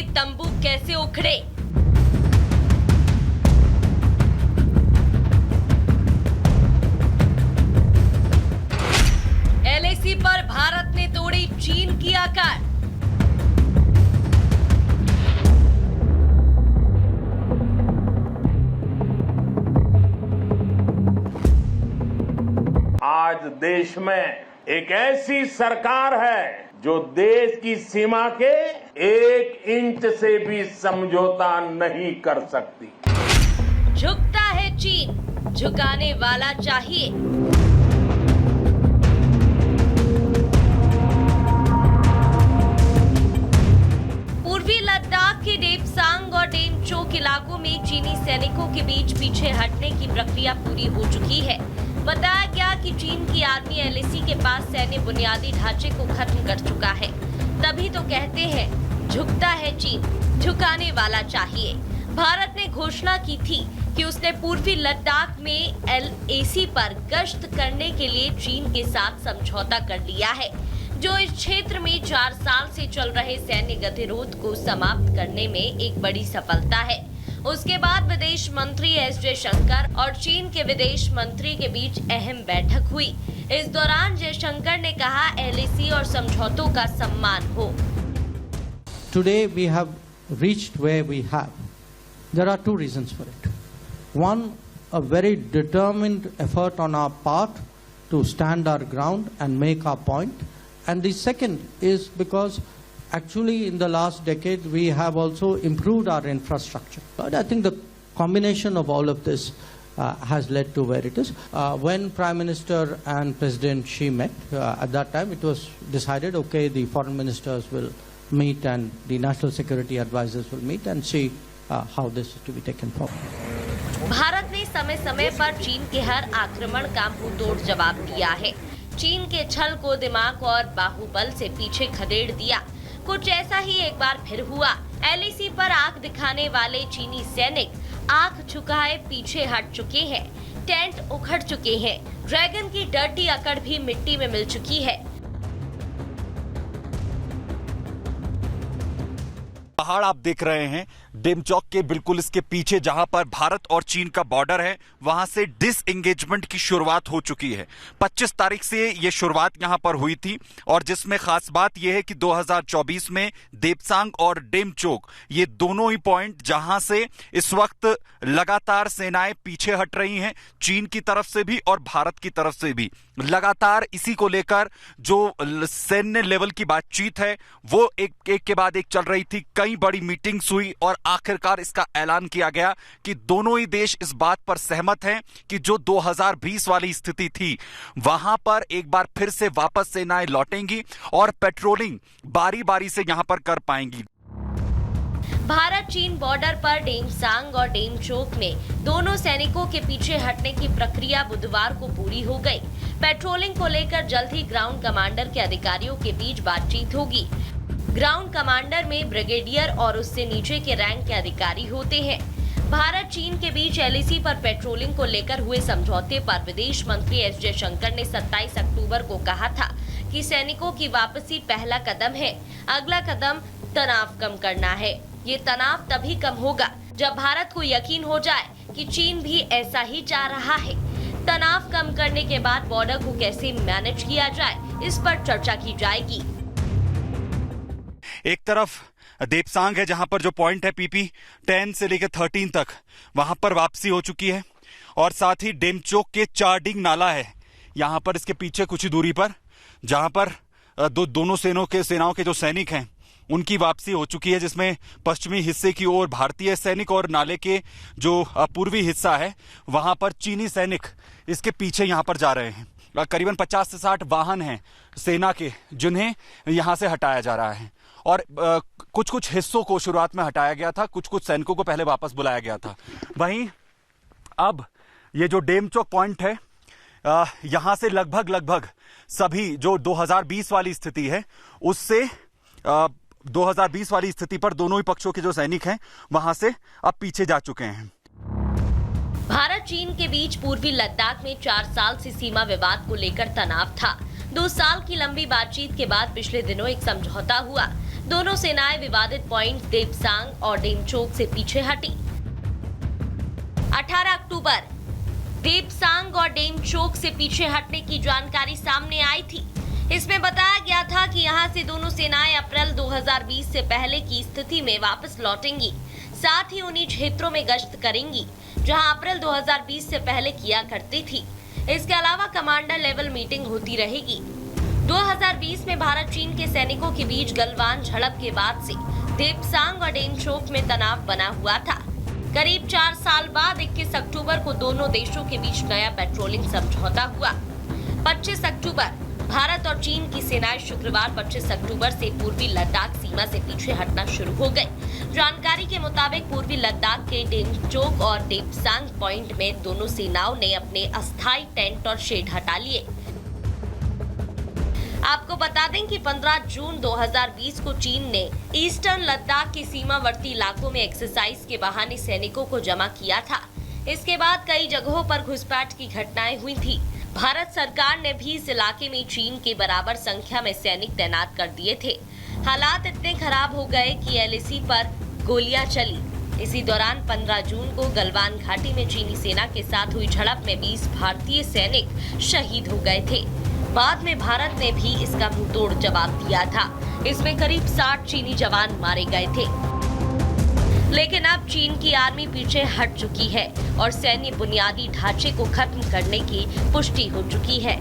में तंबू कैसे उखड़े? एलएसी पर भारत ने तोड़ी चीन की आकार। आज देश में एक ऐसी सरकार है जो देश की सीमा के 1 इंच से भी समझौता नहीं कर सकती। झुकता है चीन, झुकाने वाला चाहिए। पूर्वी लद्दाख के डेपसांग और डेमचोक इलाकों में चीनी सैनिकों के बीच पीछे हटने की प्रक्रिया पूरी हो चुकी है। बताया गया कि चीन की आर्मी एलएसी के पास सैन्य बुनियादी ढांचे को खत्म कर चुका है। तभी तो कहते हैं झुकता है चीन, झुकाने वाला चाहिए। भारत ने घोषणा की थी कि उसने पूर्वी लद्दाख में एलएसी पर गश्त करने के लिए चीन के साथ समझौता कर लिया है, जो इस क्षेत्र में 4 साल से चल रहे सैन्य गतिरोध को समाप्त करने में एक बड़ी सफलता है। उसके बाद विदेश मंत्री एस जयशंकर और चीन के विदेश मंत्री के बीच अहम बैठक हुई। इस दौरान जयशंकर ने कहा एलएसी और समझौतों का सम्मान हो। Today we have reached where we have. There are 2 reasons for it. One, a very determined effort on our part to stand our ground and make our point. And the second is because actually in the last decade we have also improved our infrastructure. But I think the combination of all of this has led to where it is. When Prime Minister and President Xi met, at that time it was decided, okay, the foreign ministers will meet and the national security advisors will meet and see how this is to be taken forward. Bharat ने समय समय पर चीन के हर आक्रमण का मुंहतोड़ जवाब दिया है। चीन के छल को दिमाग और बाहुबल से पीछे खदेड़ दिया। कुछ ऐसा ही एक बार फिर हुआ। एलएसी पर आंख दिखाने वाले चीनी सैनिक आंख झुकाए पीछे हट चुके हैं। टेंट उखड़ चुके हैं। ड्रैगन की डर्टी अकड़ भी मिट्टी में मिल चुकी है। पहाड़ आप देख रहे हैं डेमचौक के बिल्कुल इसके पीछे, जहां पर भारत और चीन का बॉर्डर है, वहां से डिसएंगेजमेंट की शुरुआत हो चुकी है। 25 तारीख से ये शुरुआत यहां पर हुई थी और जिसमें खास बात यह है कि 2024 में देपसांग और डेमचोक ये दोनों ही पॉइंट जहां से इस वक्त लगातार सेनाएं पीछे हट रही हैं, चीन की तरफ से भी और भारत की तरफ से भी। लगातार इसी को लेकर जो सैन्य लेवल की बातचीत है वो एक के बाद एक चल रही थी। कई बड़ी मीटिंग्स हुई और आखिरकार इसका ऐलान किया गया कि दोनों ही देश इस बात पर सहमत हैं कि जो 2020 वाली स्थिति थी वहां पर एक बार फिर से वापस सेनाएं लौटेंगी और पेट्रोलिंग बारी बारी से यहां पर कर पाएंगी। भारत चीन बॉर्डर पर डेमसांग और डेमचोक में दोनों सैनिकों के पीछे हटने की प्रक्रिया बुधवार को पूरी हो गई। पेट्रोलिंग को लेकर जल्द ही ग्राउंड कमांडर के अधिकारियों के बीच बातचीत होगी। ग्राउंड कमांडर में ब्रिगेडियर और उससे नीचे के रैंक के अधिकारी होते हैं। भारत चीन के बीच एलएसी पर पेट्रोलिंग को लेकर हुए समझौते पर विदेश मंत्री एस जयशंकर ने 27 अक्टूबर को कहा था कि सैनिकों की वापसी पहला कदम है। अगला कदम तनाव कम करना है। ये तनाव तभी कम होगा जब भारत को यकीन हो जाए कि चीन भी ऐसा ही चाह रहा है। तनाव कम करने के बाद बॉर्डर को कैसे मैनेज किया जाए, इस पर चर्चा की जाएगी। एक तरफ देपसांग है जहां पर जो पॉइंट है पीपी 10 से लेकर 13 तक, वहां पर वापसी हो चुकी है और साथ ही डेमचोक के चारडिंग नाला है यहां पर इसके पीछे कुछ ही दूरी पर, जहां पर दोनों सेनाओं के जो सैनिक हैं उनकी वापसी हो चुकी है, जिसमें पश्चिमी हिस्से की ओर भारतीय सैनिक और नाले के जो पूर्वी हिस्सा है वहां पर चीनी सैनिक इसके पीछे यहां पर जा रहे हैं। करीबन 50 से 60 वाहन हैं सेना के जिन्हें यहां से हटाया जा रहा है और कुछ हिस्सों को शुरुआत में हटाया गया था, कुछ सैनिकों को पहले वापस बुलाया गया था। वहीं अब ये जो डेमचोक पॉइंट है यहां से लगभग सभी जो 2020 वाली स्थिति है उससे 2020 वाली स्थिति पर दोनों ही पक्षों के जो सैनिक हैं वहां से अब पीछे जा चुके हैं। भारत चीन के बीच पूर्वी लद्दाख में 4 साल से सीमा विवाद को लेकर तनाव था। 2 साल की लंबी बातचीत के बाद पिछले दिनों एक समझौता हुआ। दोनों सेनाएं विवादित पॉइंट देपसांग और डेमचोक से पीछे हटी। 18 अक्टूबर देपसांग और डेमचोक से पीछे हटने की जानकारी सामने आई थी। इसमें बताया गया था कि यहां से दोनों सेनाएं अप्रैल 2020 से पहले की स्थिति में वापस लौटेंगी, साथ ही उन्हीं क्षेत्रों में गश्त करेंगी जहां अप्रैल 2020 से पहले किया करती थी। इसके अलावा कमांडर लेवल मीटिंग होती रहेगी। 2020 में भारत चीन के सैनिकों के बीच गलवान झड़प के बाद से देपसांग और डेमचोक में तनाव बना हुआ था। करीब 4 साल बाद 21 अक्टूबर को दोनों देशों के बीच नया पेट्रोलिंग समझौता हुआ। 25 अक्टूबर भारत और चीन की सेनाएं शुक्रवार 25 अक्टूबर से पूर्वी लद्दाख सीमा से पीछे हटना शुरू हो गई। जानकारी के मुताबिक पूर्वी लद्दाख के डेमचोक और देपसांग पॉइंट में दोनों सेनाओं ने अपने अस्थायी टेंट और शेड हटा लिए। आपको बता दें कि 15 जून 2020 को चीन ने ईस्टर्न लद्दाख के सीमावर्ती इलाकों में एक्सरसाइज के बहाने सैनिकों को जमा किया था। इसके बाद कई जगहों पर घुसपैठ की घटनाएं हुई थी। भारत सरकार ने भी इस इलाके में चीन के बराबर संख्या में सैनिक तैनात कर दिए थे। हालात इतने खराब हो गए कि LAC पर गोलियां चली। इसी दौरान 15 जून को गलवान घाटी में चीनी सेना के साथ हुई झड़प में 20 भारतीय सैनिक शहीद हो गए थे। बाद में भारत ने भी इसका मुंहतोड़ जवाब दिया था। इसमें करीब 60 चीनी जवान मारे गए थे। लेकिन अब चीन की आर्मी पीछे हट चुकी है और सैन्य बुनियादी ढांचे को खत्म करने की पुष्टि हो चुकी है।